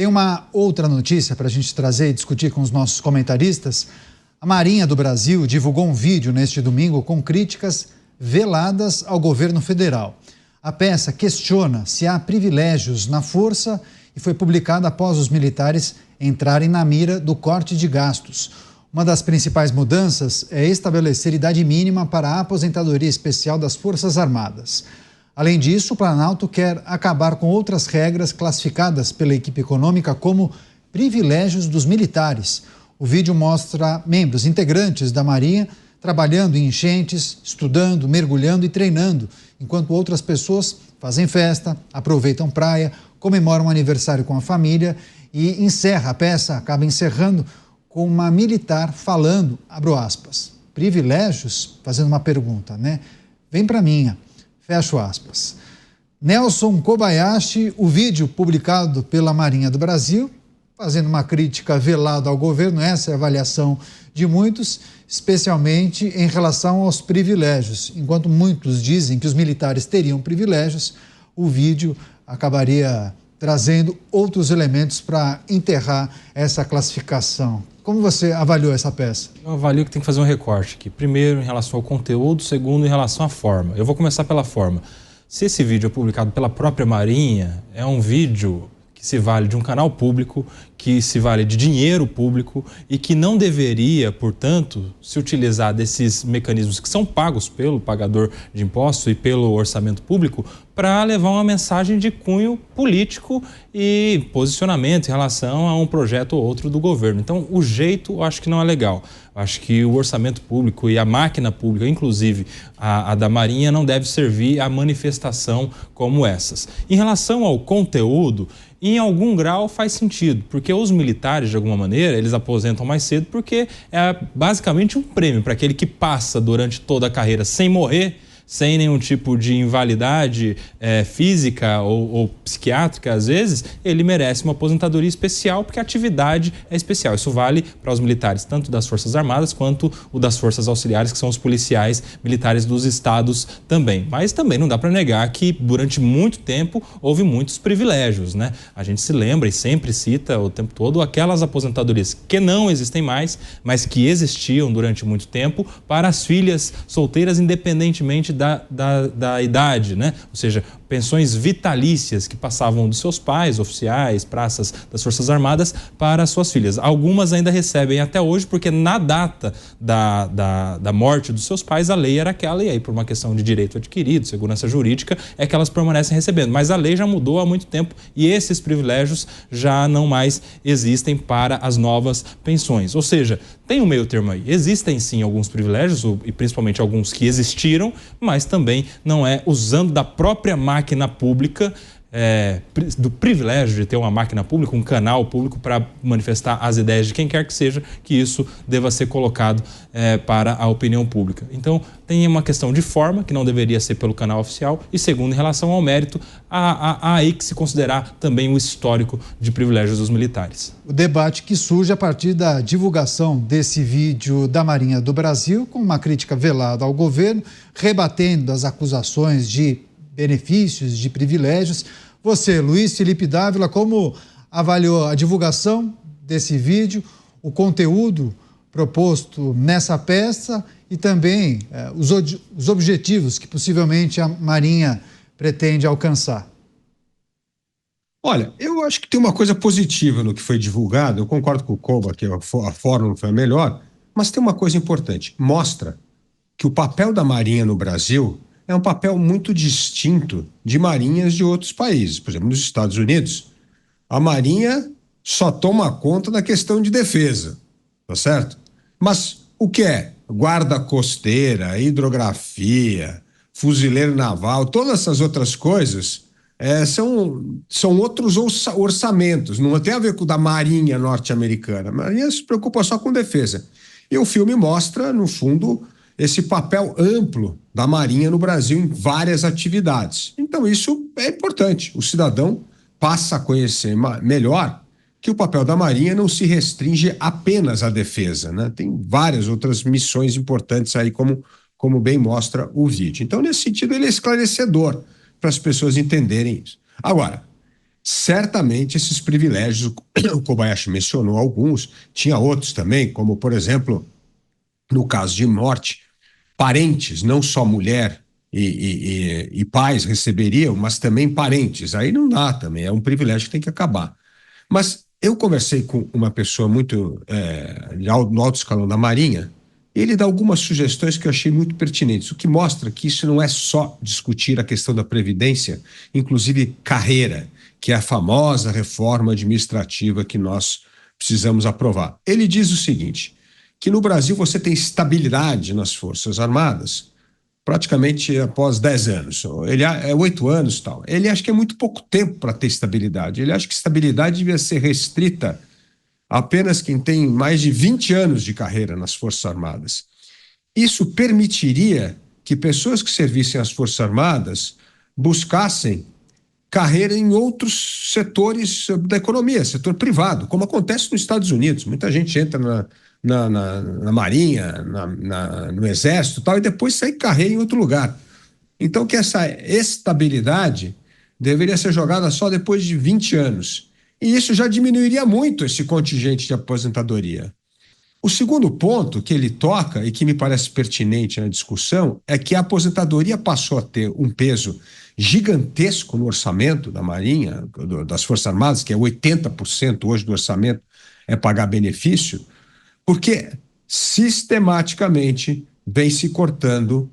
Tem uma outra notícia para a gente trazer e discutir com os nossos comentaristas. A Marinha do Brasil divulgou um vídeo neste domingo com críticas veladas ao governo federal. A peça questiona se há privilégios na força e foi publicada após os militares entrarem na mira do corte de gastos. Uma das principais mudanças é estabelecer idade mínima para a aposentadoria especial das Forças Armadas. Além disso, o Planalto quer acabar com outras regras classificadas pela equipe econômica como privilégios dos militares. O vídeo mostra membros integrantes da Marinha trabalhando em enchentes, estudando, mergulhando e treinando, enquanto outras pessoas fazem festa, aproveitam praia, comemoram um aniversário com a família e a peça acaba encerrando com uma militar falando, abro aspas, privilégios, fazendo uma pergunta, né? Vem pra minha, fecho aspas. Nelson Kobayashi, o vídeo publicado pela Marinha do Brasil, fazendo uma crítica velada ao governo, essa é a avaliação de muitos, especialmente em relação aos privilégios. Enquanto muitos dizem que os militares teriam privilégios, o vídeo acabaria trazendo outros elementos para enterrar essa classificação. Como você avaliou essa peça? Eu avalio que tem que fazer um recorte aqui. Primeiro, em relação ao conteúdo. Segundo, em relação à forma. Eu vou começar pela forma. Se esse vídeo é publicado pela própria Marinha, é um vídeo que se vale de um canal público, que se vale de dinheiro público e que não deveria, portanto, se utilizar desses mecanismos que são pagos pelo pagador de impostos e pelo orçamento público para levar uma mensagem de cunho político e posicionamento em relação a um projeto ou outro do governo. Então, o jeito eu acho que não é legal. Eu acho que o orçamento público e a máquina pública, inclusive a da Marinha, não deve servir a manifestação como essas. Em relação ao conteúdo, em algum grau faz sentido, porque os militares, de alguma maneira, eles aposentam mais cedo porque é basicamente um prêmio para aquele que passa durante toda a carreira sem morrer, sem nenhum tipo de invalidade física ou psiquiátrica, às vezes, ele merece uma aposentadoria especial porque a atividade é especial. Isso vale para os militares, tanto das Forças Armadas quanto o das Forças Auxiliares, que são os policiais militares dos estados também. Mas também não dá para negar que durante muito tempo houve muitos privilégios, né? A gente se lembra e sempre cita o tempo todo aquelas aposentadorias que não existem mais, mas que existiam durante muito tempo para as filhas solteiras, independentemente da idade, né? Ou seja, pensões vitalícias que passavam dos seus pais, oficiais, praças das Forças Armadas, para as suas filhas. Algumas ainda recebem até hoje, porque na data da morte dos seus pais, a lei era aquela, e aí por uma questão de direito adquirido, segurança jurídica, é que elas permanecem recebendo. Mas a lei já mudou há muito tempo e esses privilégios já não mais existem para as novas pensões. Ou seja, tem um meio termo aí. Existem sim alguns privilégios, e principalmente alguns que existiram, mas também não é usando da própria máquina pública, do privilégio de ter uma máquina pública, um canal público para manifestar as ideias de quem quer que seja, que isso deva ser colocado para a opinião pública. Então, tem uma questão de forma, que não deveria ser pelo canal oficial, e segundo, em relação ao mérito, há aí que se considerar também o histórico de privilégios dos militares. O debate que surge a partir da divulgação desse vídeo da Marinha do Brasil, com uma crítica velada ao governo, rebatendo as acusações de benefícios, de privilégios. Você, Luiz Felipe Dávila, como avaliou a divulgação desse vídeo, o conteúdo proposto nessa peça e também os objetivos que possivelmente a Marinha pretende alcançar? Olha, eu acho que tem uma coisa positiva no que foi divulgado. Eu concordo com o Koba que a forma não foi a melhor, mas tem uma coisa importante. Mostra que o papel da Marinha no Brasil é um papel muito distinto de marinhas de outros países. Por exemplo, nos Estados Unidos, a Marinha só toma conta da questão de defesa, tá certo? Mas o que é? Guarda costeira, hidrografia, fuzileiro naval, todas essas outras coisas são outros orçamentos, não tem a ver com o da Marinha norte-americana. A Marinha se preocupa só com defesa. E o filme mostra, no fundo, esse papel amplo da Marinha no Brasil em várias atividades. Então isso é importante. O cidadão passa a conhecer melhor que o papel da Marinha não se restringe apenas à defesa, né? Tem várias outras missões importantes aí, como bem mostra o vídeo. Então, nesse sentido, ele é esclarecedor para as pessoas entenderem isso. Agora, certamente esses privilégios, o Kobayashi mencionou alguns, tinha outros também, como, por exemplo, no caso de morte, parentes, não só mulher e pais receberiam, mas também parentes. Aí não dá também, é um privilégio que tem que acabar. Mas eu conversei com uma pessoa muito no alto escalão da Marinha, e ele dá algumas sugestões que eu achei muito pertinentes, o que mostra que isso não é só discutir a questão da previdência, inclusive carreira, que é a famosa reforma administrativa que nós precisamos aprovar. Ele diz o seguinte, que no Brasil você tem estabilidade nas Forças Armadas praticamente após 10 anos, ele é 8 anos e tal. Ele acha que é muito pouco tempo para ter estabilidade. Ele acha que estabilidade devia ser restrita a apenas quem tem mais de 20 anos de carreira nas Forças Armadas. Isso permitiria que pessoas que servissem às Forças Armadas buscassem carreira em outros setores da economia, setor privado, como acontece nos Estados Unidos. Muita gente entra na Marinha, no Exército e tal, e depois sai carreira em outro lugar. Então, que essa estabilidade deveria ser jogada só depois de 20 anos. E isso já diminuiria muito esse contingente de aposentadoria. O segundo ponto que ele toca e que me parece pertinente na discussão é que a aposentadoria passou a ter um peso gigantesco no orçamento da Marinha, das Forças Armadas, que é 80% hoje do orçamento é pagar benefício, porque sistematicamente vem se cortando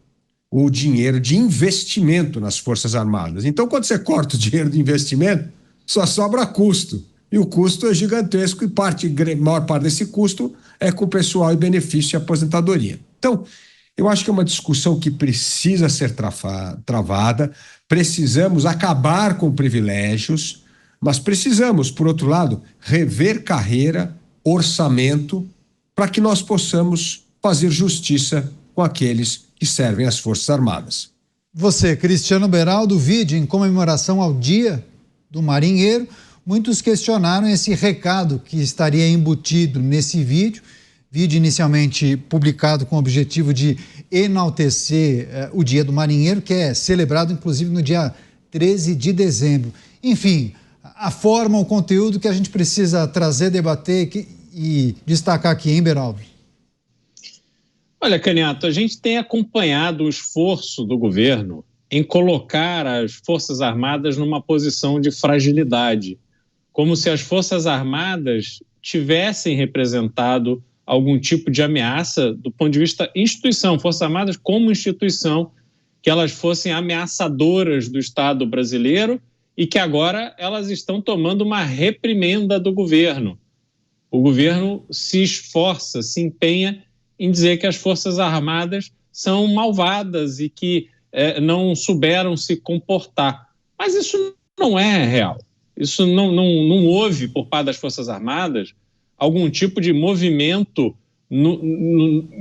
o dinheiro de investimento nas Forças Armadas. Então, quando você corta o dinheiro de investimento, só sobra custo. E o custo é gigantesco e a maior parte desse custo é com o pessoal e benefício e aposentadoria. Então, eu acho que é uma discussão que precisa ser travada, precisamos acabar com privilégios, mas precisamos, por outro lado, rever carreira, orçamento, para que nós possamos fazer justiça com aqueles que servem às Forças Armadas. Você, Cristiano Beraldo, vídeo em comemoração ao Dia do Marinheiro. Muitos questionaram esse recado que estaria embutido nesse vídeo inicialmente publicado com o objetivo de enaltecer o Dia do Marinheiro, que é celebrado inclusive no dia 13 de dezembro. Enfim, a forma, o conteúdo que a gente precisa trazer, debater e destacar aqui, hein, Beraldo? Olha, Caniato, a gente tem acompanhado o esforço do governo em colocar as Forças Armadas numa posição de fragilidade, como se as Forças Armadas tivessem representado algum tipo de ameaça do ponto de vista instituição, Forças Armadas como instituição, que elas fossem ameaçadoras do Estado brasileiro e que agora elas estão tomando uma reprimenda do governo. O governo se esforça, se empenha em dizer que as Forças Armadas são malvadas e que não souberam se comportar. Mas isso não é real. Isso não houve, por parte das Forças Armadas, algum tipo de movimento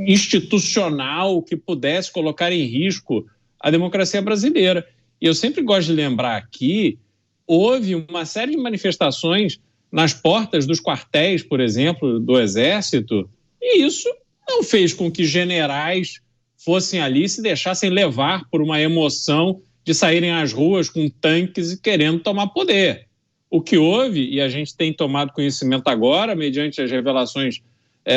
institucional que pudesse colocar em risco a democracia brasileira. E eu sempre gosto de lembrar aqui, houve uma série de manifestações nas portas dos quartéis, por exemplo, do Exército, e isso não fez com que generais fossem ali e se deixassem levar por uma emoção de saírem às ruas com tanques e querendo tomar poder. O que houve, e a gente tem tomado conhecimento agora, mediante as revelações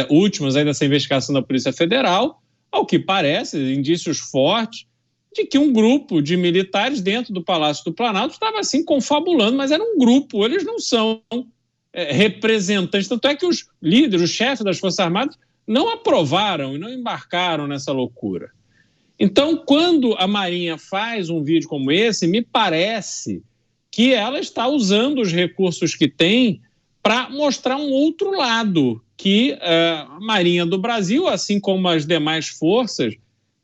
últimas aí dessa investigação da Polícia Federal, ao que parece, indícios fortes, de que um grupo de militares dentro do Palácio do Planalto estava assim confabulando, mas era um grupo, eles não são representantes, tanto é que os líderes, os chefes das Forças Armadas não aprovaram e não embarcaram nessa loucura. Então, quando a Marinha faz um vídeo como esse, me parece que ela está usando os recursos que tem para mostrar um outro lado, que a Marinha do Brasil, assim como as demais forças,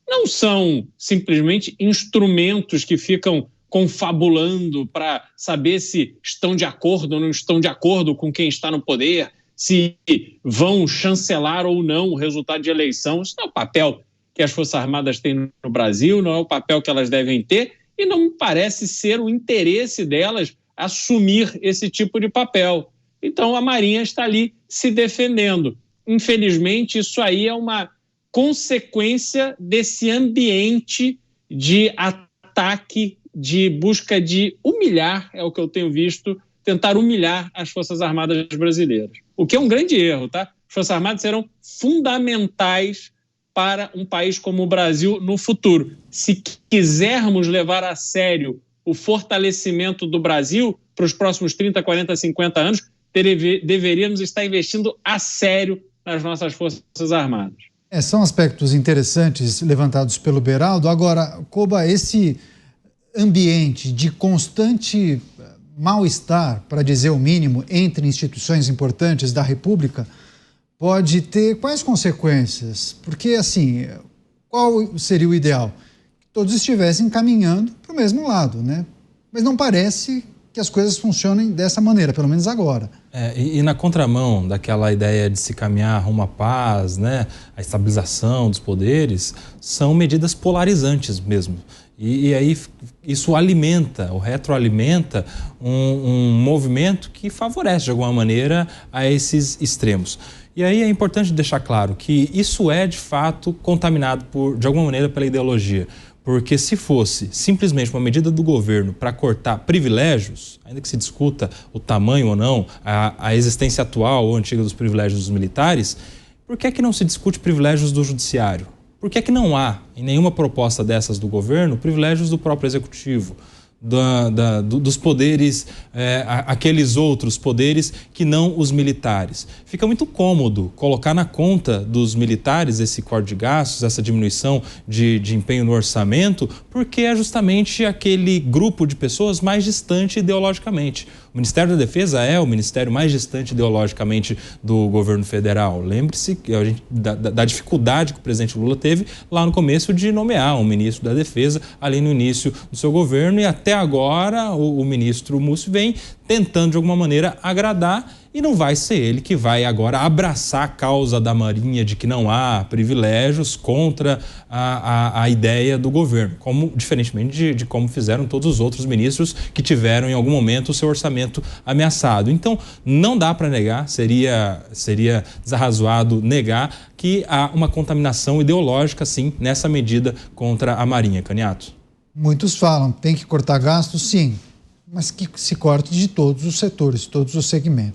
não são simplesmente instrumentos que ficam confabulando para saber se estão de acordo ou não estão de acordo com quem está no poder, se vão chancelar ou não o resultado de eleição. Isso não é o papel que as Forças Armadas têm no Brasil, não é o papel que elas devem ter, e não me parece ser o interesse delas assumir esse tipo de papel. Então a Marinha está ali se defendendo. Infelizmente, isso aí é uma consequência desse ambiente de ataque, de busca de humilhar, é o que eu tenho visto tentar humilhar as Forças Armadas brasileiras. O que é um grande erro, tá? As Forças Armadas serão fundamentais para um país como o Brasil no futuro. Se quisermos levar a sério o fortalecimento do Brasil para os próximos 30, 40, 50 anos, deveríamos estar investindo a sério nas nossas Forças Armadas. São aspectos interessantes levantados pelo Beraldo. Agora, Koba, esse ambiente de constante mal-estar, para dizer o mínimo, entre instituições importantes da República, pode ter quais consequências? Porque, assim, qual seria o ideal? Que todos estivessem caminhando para o mesmo lado, né? Mas não parece que as coisas funcionem dessa maneira, pelo menos agora. E na contramão daquela ideia de se caminhar rumo à paz, né, a estabilização dos poderes, são medidas polarizantes mesmo. E aí isso alimenta, ou retroalimenta um movimento que favorece de alguma maneira a esses extremos. E aí é importante deixar claro que isso é de fato contaminado de alguma maneira pela ideologia. Porque se fosse simplesmente uma medida do governo para cortar privilégios, ainda que se discuta o tamanho ou não, a existência atual ou antiga dos privilégios dos militares, por que é que não se discute privilégios do judiciário? Por que é que não há, em nenhuma proposta dessas do governo, privilégios do próprio executivo? Dos poderes, aqueles outros poderes que não os militares. Fica muito cômodo colocar na conta dos militares esse corte de gastos, essa diminuição de empenho no orçamento, porque é justamente aquele grupo de pessoas mais distante ideologicamente. O Ministério da Defesa é o ministério mais distante ideologicamente do governo federal. Lembre-se da dificuldade que o presidente Lula teve lá no começo de nomear um ministro da Defesa, ali no início do seu governo, e até agora o ministro Múcio vem tentando de alguma maneira agradar, e não vai ser ele que vai agora abraçar a causa da Marinha de que não há privilégios contra a ideia do governo, diferentemente de como fizeram todos os outros ministros que tiveram em algum momento o seu orçamento ameaçado. Então, não dá para negar, seria desarrazoado negar que há uma contaminação ideológica, sim, nessa medida contra a Marinha. Caniato. Muitos falam, tem que cortar gastos, sim, mas que se corte de todos os setores, todos os segmentos.